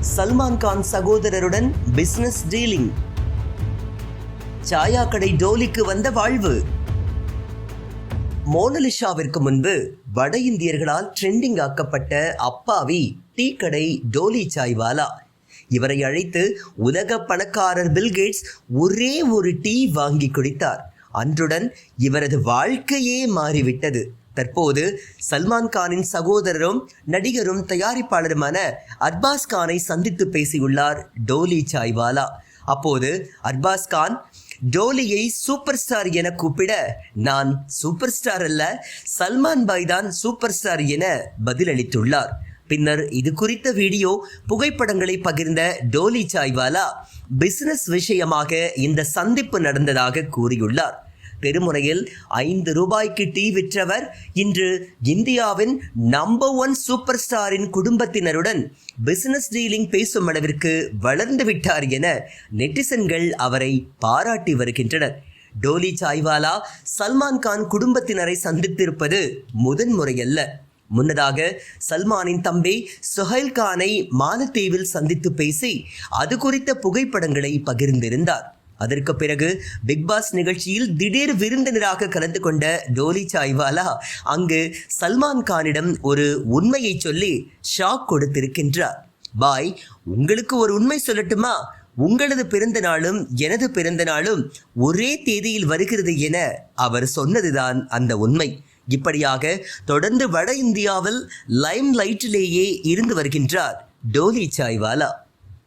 சல்மான் கான் சகோதரருடன் business dealing. சாயா கடை டோலிக்கு வந்த வாழ்வு. மோனலிசாவிற்கு முன்பு வட இந்தியர்களால் ட்ரெண்டிங் ஆக்கப்பட்ட அப்பாவி டீ கடை டோலி சாய்வாலா. இவரை அழைத்து உலக பணக்காரர் பில்கேட்ஸ் ஒரே ஒரு டீ வாங்கி குடித்தார். அன்றுடன் இவரது வாழ்க்கையே மாறிவிட்டது. தற்போது சல்மான் கானின் சகோதரரும் நடிகரும் தயாரிப்பாளருமான அர்பாஸ் கானை சந்தித்து பேசியுள்ளார் டோலி சாய்வாலா. அப்போது அர்பாஸ் கான் டோலியை சூப்பர் ஸ்டார் என கூப்பிட, நான் சூப்பர் ஸ்டார் அல்ல, சல்மான் பாய் தான் சூப்பர் ஸ்டார் என பதிலளித்துள்ளார். பின்னர் இது குறித்த வீடியோ புகைப்படங்களை பகிர்ந்த டோலி சாய்வாலா பிசினஸ் விஷயமாக இந்த சந்திப்பு நடந்ததாக கூறியுள்ளார். தெருமுனையில் 5 ரூபாய்க்கு டீ விற்றவர் இன்று இந்தியாவின் நம்பர் 1 சூப்பர் ஸ்டாரின் குடும்பத்தினருடன் பிசினஸ் டீலிங் பேசும் அளவிற்கு வளர்ந்து விட்டார் என நெட்டிசன்கள் அவரை பாராட்டி வருகின்றனர். டோலி சாய்வாலா சல்மான் கான் குடும்பத்தினரை சந்தித்திருப்பது முதன்முறையல்ல. முன்னதாக சல்மானின் தம்பி சுஹைல் கானை மாலத்தீவில் சந்தித்து பேசி அது குறித்த புகைப்படங்களை பகிர்ந்திருந்தார். அதற்கு பிறகு பிக்பாஸ் நிகழ்ச்சியில் திடீர் விருந்தினராக கலந்து கொண்ட டோலி சாய்வாலா அங்கு சல்மான் கானிடம் ஒரு உண்மையை சொல்லி ஷாக் கொடுத்திருக்கின்றார். பாய், உங்களுக்கு ஒரு உண்மை சொல்லட்டுமா? உங்களது பிறந்த நாளும் எனது பிறந்த நாளும் ஒரே தேதியில் வருகிறது என அவர் சொன்னதுதான் அந்த உண்மை. இப்படியாக தொடர்ந்து வட இந்தியாவில் லைம் லைட்டிலேயே இருந்து வருகின்றார் டோலி சாய்வாலா.